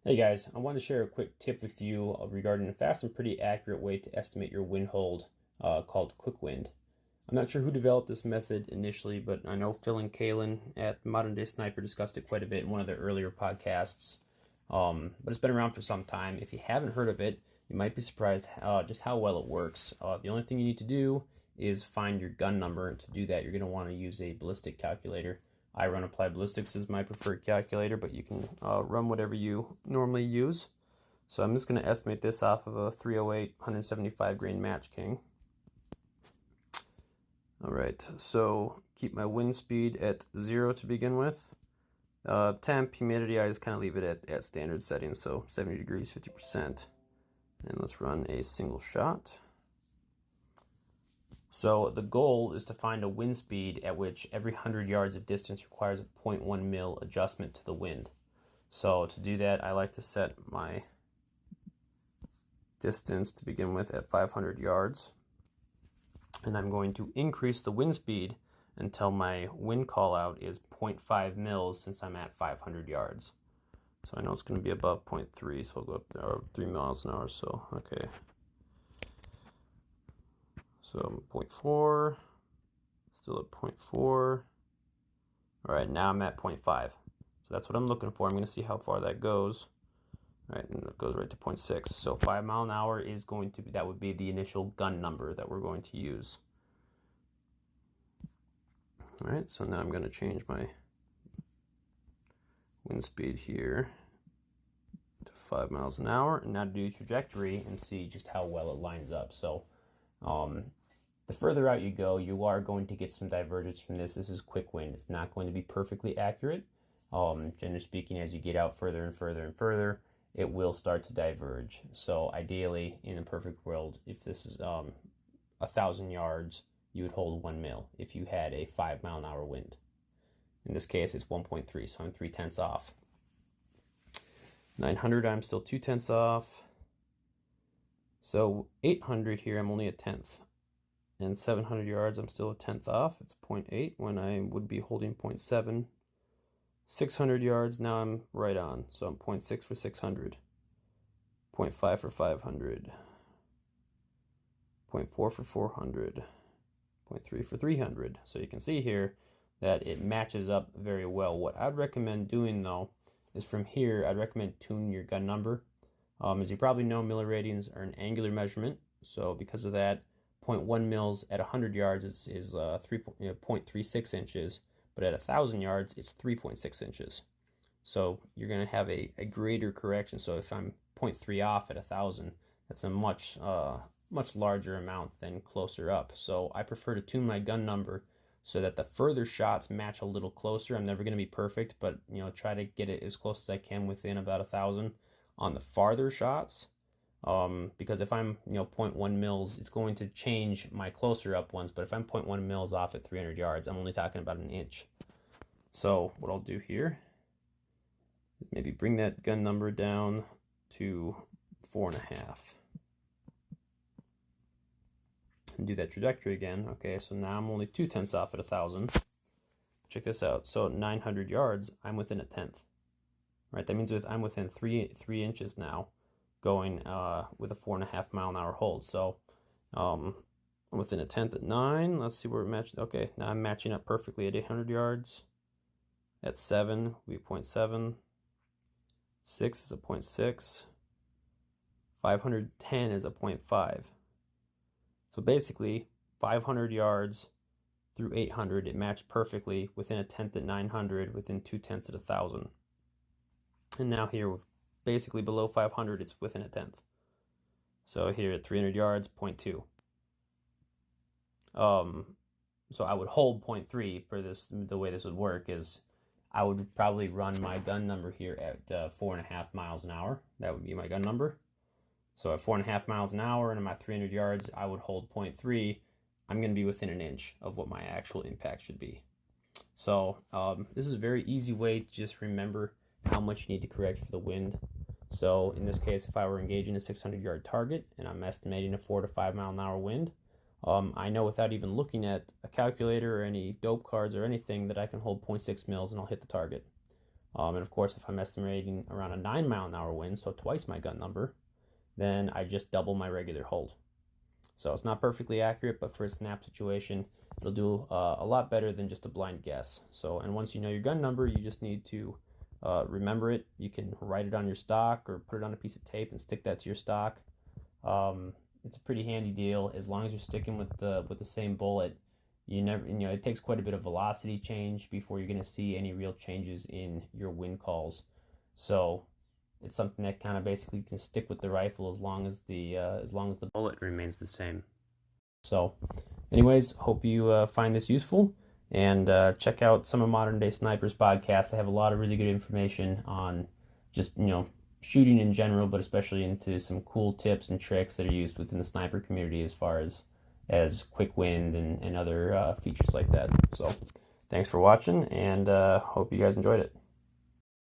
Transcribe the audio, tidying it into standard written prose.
Hey guys, I wanted to share a quick tip with you regarding a fast and pretty accurate way to estimate your wind hold called Quick Wind. I'm not sure who developed this method initially, but I know Phil and Kalen at Modern Day Sniper discussed it quite a bit in one of their earlier podcasts. But it's been around for some time. If you haven't heard of it, you might be surprised just how well it works. The only thing you need to do is find your gun number, and to do that, you're going to want to use a ballistic calculator. I run Applied Ballistics as my preferred calculator, but you can run whatever you normally use. So I'm just going to estimate this off of a 308 175 grain Match King. Alright, so keep my wind speed at 0 to begin with. Temp, humidity, I just kind of leave it at standard settings, so 70 degrees, 50%. And let's run a single shot. So the goal is to find a wind speed at which every 100 yards of distance requires a 0.1 mil adjustment to the wind. So to do that, I like to set my distance to begin with at 500 yards. And I'm going to increase the wind speed until my wind call out is 0.5 mils since I'm at 500 yards. So I know it's going to be above 0.3, so I'll go up there, or 3 miles an hour, so okay. So 0.4, still at 0.4. All right, now I'm at 0.5. So that's what I'm looking for. I'm going to see how far that goes. All right, and it goes right to 0.6. So 5 mile an hour is going to be, that would be the initial gun number that we're going to use. All right, so now I'm going to change my wind speed here to 5 miles an hour, and now do trajectory and see just how well it lines up. So the further out you go, you are going to get some divergence from this. This is quick wind. It's not going to be perfectly accurate. Generally speaking, as you get out further and further and further, it will start to diverge. So ideally, in a perfect world, if this is 1,000 yards, you would hold 1 mil if you had a 5 mile an hour wind. In this case, it's 1.3, so I'm 3/10 off. 900, I'm still 2/10 off. So 800 here, I'm only a 1/10. And 700 yards, I'm still a 1/10 off. It's 0.8 when I would be holding 0.7. 600 yards, now I'm right on. So I'm 0.6 for 600. 0.5 for 500. 0.4 for 400. 0.3 for 300. So you can see here that it matches up very well. What I'd recommend doing though is from here, I'd recommend tuning your gun number. As you probably know, milliratings are an angular measurement. So because of that, 0.1 mils at 100 yards is 0.36 inches, but at 1,000 yards, it's 3.6 inches. So you're going to have a greater correction. So if I'm 0.3 off at 1,000, that's a much larger amount than closer up. So I prefer to tune my gun number so that the further shots match a little closer. I'm never going to be perfect, but try to get it as close as I can within about 1,000 on the farther shots. Because if I'm 0.1 mils, it's going to change my closer up ones, but if I'm 0.1 mils off at 300 yards, I'm only talking about an inch. So what I'll do here is maybe bring that gun number down to 4.5 and do that trajectory again. Okay, so now I'm only 2/10 off at 1,000. Check this out. So 900 yards, I'm within a 1/10. Right, that means I'm within 3 inches now, going with a 4.5 mile an hour hold. So I'm within a 1/10 at 9. Let's see where it matches. Okay, now I'm matching up perfectly at 800 yards. At 7 will be 0.7. 6 is a 0.6. 510 is a 0.5. So basically 500 yards through 800, it matched perfectly within a 1/10 at 900, within 2/10 at 1,000. And now here, basically below 500, it's within a 1/10. So here at 300 yards, 0.2. So I would hold 0.3 for this. The way this would work is I would probably run my gun number here at 4.5 miles an hour. That would be my gun number. So at 4.5 miles an hour and I'm at 300 yards, I would hold 0.3. I'm going to be within an inch of what my actual impact should be. So this is a very easy way to just remember how much you need to correct for the wind. So in this case, if I were engaging a 600 yard target and I'm estimating a 4 to 5 mile an hour wind, I know without even looking at a calculator or any dope cards or anything that I can hold 0.6 mils and I'll hit the target. And of course, if I'm estimating around a 9-mile-an-hour wind, so twice my gun number, then I just double my regular hold. So it's not perfectly accurate, but for a snap situation, it'll do a lot better than just a blind guess. So, and once you know your gun number, you just need to remember it. You can write it on your stock or put it on a piece of tape and stick that to your stock. It's a pretty handy deal as long as you're sticking with the same bullet. It takes quite a bit of velocity change before you're going to see any real changes in your wind calls. So it's something that kind of basically can stick with the rifle as long as the bullet remains the same. So anyways, hope you find this useful, and check out some of Modern Day Snipers podcasts. They have a lot of really good information on just shooting in general, but especially into some cool tips and tricks that are used within the sniper community as far as quick wind and other features like that. So thanks for watching, and hope you guys enjoyed it.